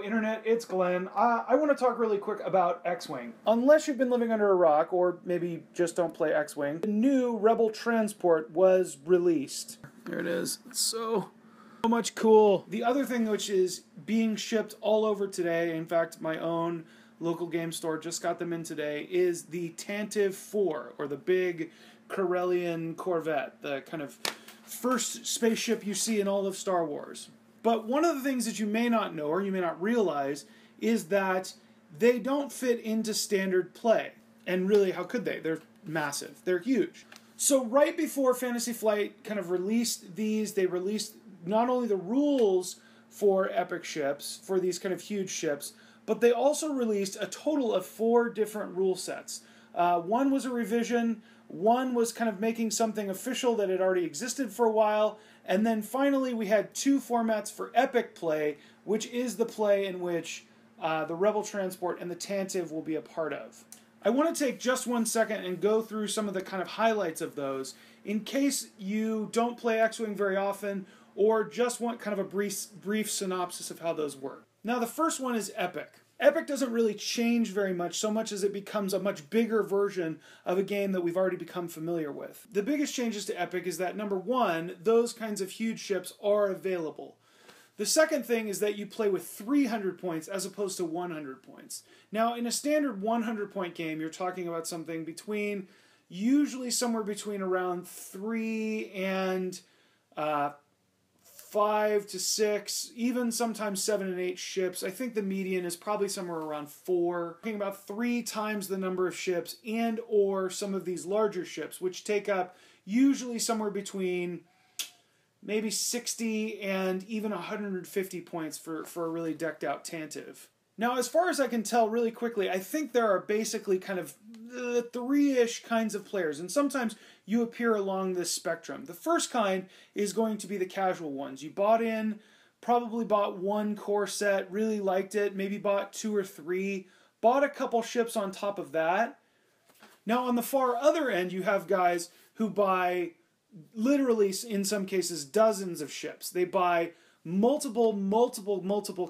Internet, it's Glenn. I want to talk really quick about X-Wing. Unless you've been living under a rock, or maybe just don't play X-Wing, the new Rebel Transport was released. There it is. It's so much cool. The other thing which is being shipped all over today, in fact, my own local game store just got them in today, is the Tantive 4, or the big Corellian Corvette, the kind of first spaceship you see in all of Star Wars. But one of the things that you may not know, or you may not realize, is that they don't fit into standard play. And really, how could they? They're massive. They're huge. So right before Fantasy Flight kind of released these, they released not only the rules for Epic ships, for these kind of huge ships, but they also released a total of 4 different rule sets. One was a revision, one was kind of making something official that had already existed for a while, and then finally we had 2 formats for Epic play, which is the play in which the Rebel Transport and the Tantive will be a part of. I want to take just 1 second and go through some of the kind of highlights of those in case you don't play X-Wing very often or just want kind of a brief synopsis of how those work. Now the first one is Epic. Epic doesn't really change very much, so much as it becomes a much bigger version of a game that we've already become familiar with. The biggest changes to Epic is that, number one, those kinds of huge ships are available. The second thing is that you play with 300 points as opposed to 100 points. Now, in a standard 100-point game, you're talking about something between, usually somewhere between around 3 and 5 to 6, even sometimes 7 and 8 ships. I think the median is probably somewhere around 4. Talking about 3 times the number of ships and or some of these larger ships, which take up usually somewhere between maybe 60 and even 150 points for a really decked out Tantive. Now, as far as I can tell really quickly, I think there are basically kind of 3-ish kinds of players, and sometimes you appear along this spectrum. The first kind is going to be the casual ones. You bought in, probably bought 1 core set, really liked it, maybe bought 2 or 3, bought a couple ships on top of that. Now, on the far other end, you have guys who buy literally, in some cases, dozens of ships. They buy multiple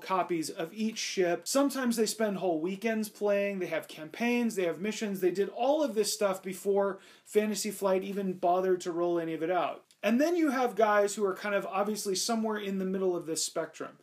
copies of each ship. Sometimes they spend whole weekends playing. They have campaigns, they have missions. They did all of this stuff before Fantasy Flight even bothered to roll any of it out. And then you have guys who are kind of obviously somewhere in the middle of this spectrum.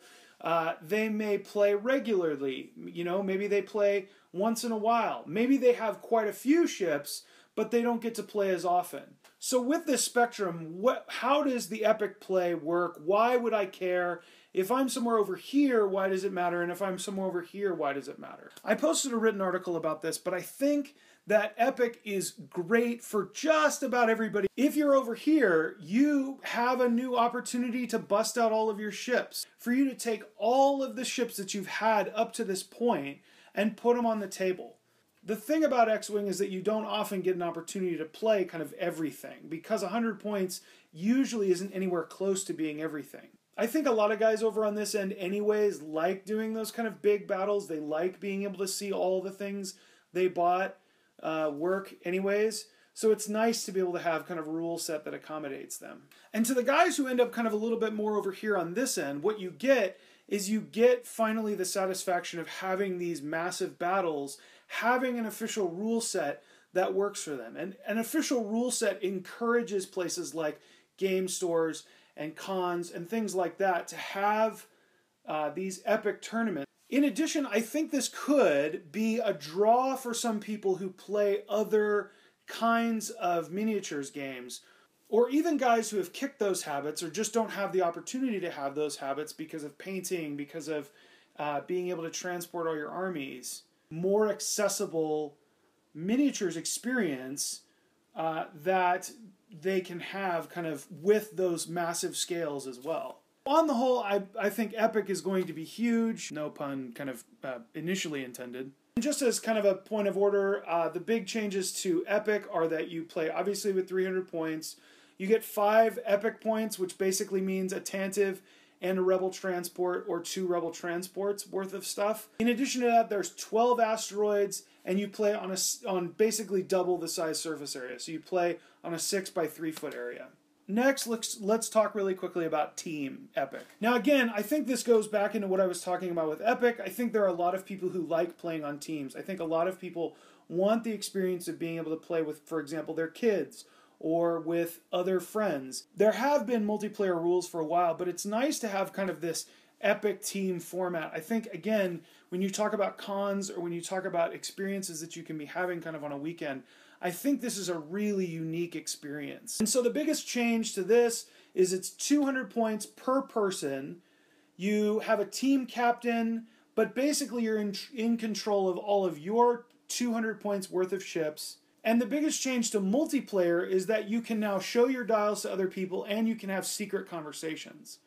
They may play regularly. You know, maybe they play once in a while. Maybe they have quite a few ships, but they don't get to play as often. So with this spectrum, how does the Epic play work? Why would I care? If I'm somewhere over here, why does it matter? And if I'm somewhere over here, why does it matter? I posted a written article about this, but I think that Epic is great for just about everybody. If you're over here, you have a new opportunity to bust out all of your ships. For you to take all of the ships that you've had up to this point and put them on the table. The thing about X-Wing is that you don't often get an opportunity to play kind of everything, because 100 points usually isn't anywhere close to being everything. I think a lot of guys over on this end anyways like doing those kind of big battles. They like being able to see all the things they bought work anyways. So it's nice to be able to have kind of a rule set that accommodates them. And to the guys who end up kind of a little bit more over here on this end, what you get is you get finally the satisfaction of having these massive battles, having an official rule set that works for them. And an official rule set encourages places like game stores and cons and things like that to have these epic tournaments. In addition, I think this could be a draw for some people who play other kinds of miniatures games, or even guys who have kicked those habits or just don't have the opportunity to have those habits because of painting, because of being able to transport all your armies. More accessible miniatures experience that they can have kind of with those massive scales as well. On the whole, I think Epic is going to be huge. No pun kind of initially intended. And just as kind of a point of order, the big changes to Epic are that you play obviously with 300 points. You get 5 Epic points, which basically means a Tantive and a Rebel Transport or 2 Rebel Transports worth of stuff. In addition to that, there's 12 asteroids, and you play on basically double the size surface area. So you play on a 6 by 3 foot area. Next, let's talk really quickly about Team Epic. Now again, I think this goes back into what I was talking about with Epic. I think there are a lot of people who like playing on teams. I think a lot of people want the experience of being able to play with, for example, their kids or with other friends. There have been multiplayer rules for a while, but it's nice to have kind of this Epic team format. I think, again, when you talk about cons or when you talk about experiences that you can be having kind of on a weekend, I think this is a really unique experience. And so the biggest change to this is it's 200 points per person. You have a team captain, but basically you're in control of all of your 200 points worth of ships. And the biggest change to multiplayer is that you can now show your dials to other people and you can have secret conversations.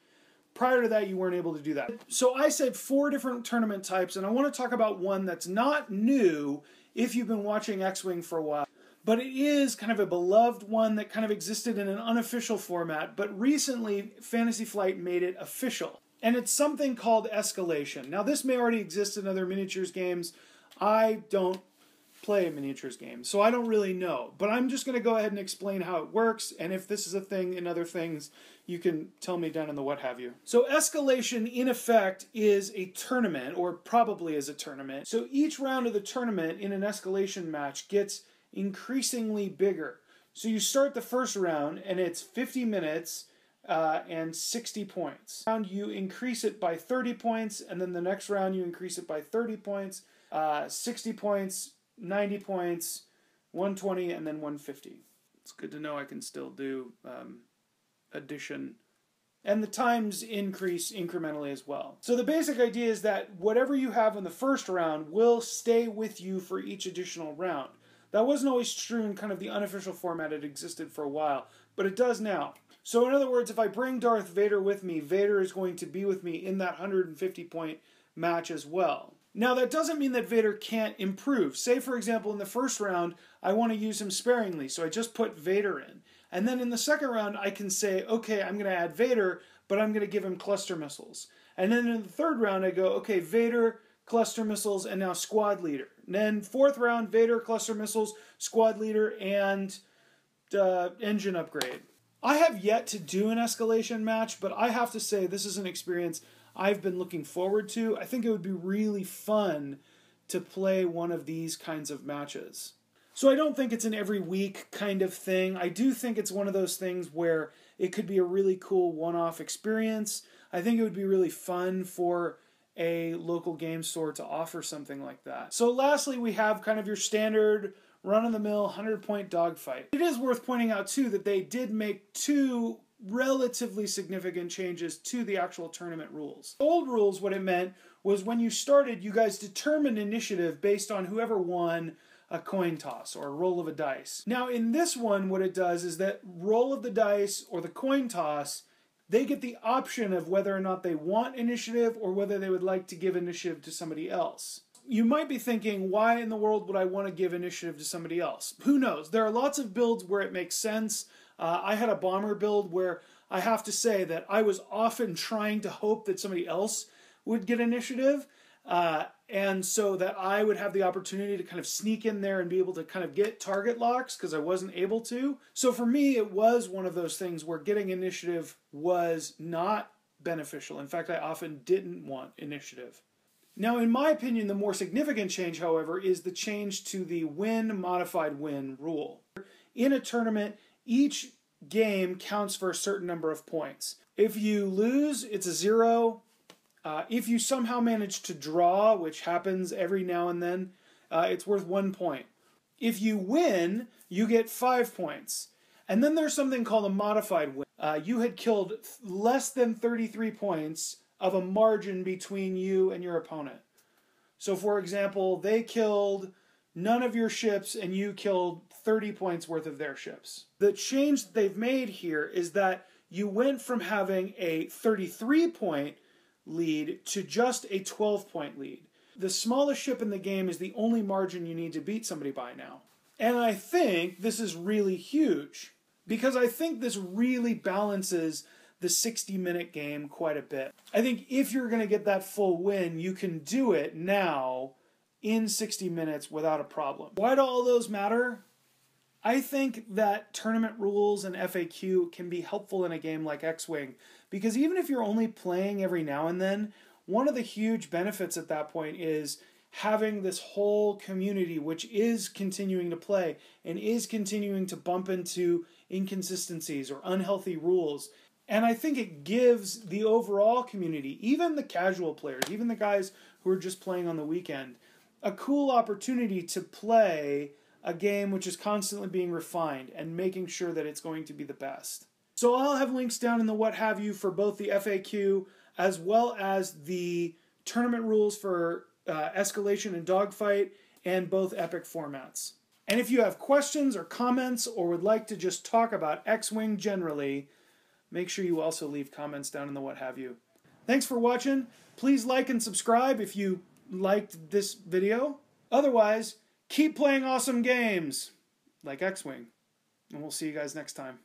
Prior to that, you weren't able to do that. So I said 4 different tournament types, and I want to talk about one that's not new if you've been watching X-Wing for a while. But it is kind of a beloved one that kind of existed in an unofficial format, but recently Fantasy Flight made it official. And it's something called Escalation. Now this may already exist in other miniatures games. I don't play miniatures games, so I don't really know. But I'm just going to go ahead and explain how it works, and if this is a thing in other things, you can tell me down in the what have you. So Escalation, in effect, is a tournament, or probably is a tournament. So each round of the tournament in an Escalation match gets increasingly bigger. So you start the first round and it's 50 minutes and 60 points. Round you increase it by 30 points, and then the next round you increase it by 30 points, 60 points, 90 points, 120, and then 150. It's good to know I can still do addition. And the times increase incrementally as well. So the basic idea is that whatever you have in the first round will stay with you for each additional round. That wasn't always true in kind of the unofficial format. It existed for a while, but it does now. So in other words, if I bring Darth Vader with me, Vader is going to be with me in that 150 point match as well. Now that doesn't mean that Vader can't improve. Say for example in the first round, I want to use him sparingly, so I just put Vader in. And then in the second round, I can say, okay, I'm going to add Vader, but I'm going to give him cluster missiles. And then in the third round, I go, okay, Vader, cluster missiles, and now squad leader. And then fourth round, Vader, cluster missiles, squad leader, and engine upgrade. I have yet to do an Escalation match, but I have to say this is an experience I've been looking forward to. I think it would be really fun to play one of these kinds of matches. So I don't think it's an every week kind of thing. I do think it's one of those things where it could be a really cool one-off experience. I think it would be really fun for a local game store to offer something like that. So lastly, we have kind of your standard run-of-the-mill 100-point dogfight. It is worth pointing out too that they did make 2 relatively significant changes to the actual tournament rules. The old rules, what it meant was when you started, you guys determined initiative based on whoever won a coin toss or a roll of a dice. Now in this one, what it does is that roll of the dice or the coin toss, they get the option of whether or not they want initiative or whether they would like to give initiative to somebody else. You might be thinking, why in the world would I want to give initiative to somebody else? Who knows? There are lots of builds where it makes sense. I had a bomber build where I have to say that I was often trying to hope that somebody else would get initiative, and so that I would have the opportunity to kind of sneak in there and be able to kind of get target locks because I wasn't able to. So for me, it was one of those things where getting initiative was not beneficial. In fact, I often didn't want initiative. Now, in my opinion, the more significant change, however, is the change to the win modified win rule. In a tournament, each game counts for a certain number of points. If you lose, it's a 0. If you somehow manage to draw, which happens every now and then, it's worth 1 point. If you win, you get 5 points. And then there's something called a modified win. You had killed less than 33 points of a margin between you and your opponent. So for example, they killed none of your ships and you killed 30 points worth of their ships. The change that they've made here is that you went from having a 33-point lead to just a 12-point lead. The smallest ship in the game is the only margin you need to beat somebody by now. And I think this is really huge because I think this really balances the 60-minute game quite a bit. I think if you're going to get that full win, you can do it now in 60 minutes without a problem. Why do all those matter? I think that tournament rules and FAQ can be helpful in a game like X-Wing, because even if you're only playing every now and then, one of the huge benefits at that point is having this whole community which is continuing to play and is continuing to bump into inconsistencies or unhealthy rules. And I think it gives the overall community, even the casual players, even the guys who are just playing on the weekend, a cool opportunity to play a game which is constantly being refined and making sure that it's going to be the best. So I'll have links down in the what have you for both the FAQ as well as the tournament rules for Escalation and Dogfight and both Epoch formats. And if you have questions or comments or would like to just talk about X-Wing generally, make sure you also leave comments down in the what have you. Thanks for watching. Please like and subscribe if you liked this video. Otherwise, keep playing awesome games like X-Wing. And we'll see you guys next time.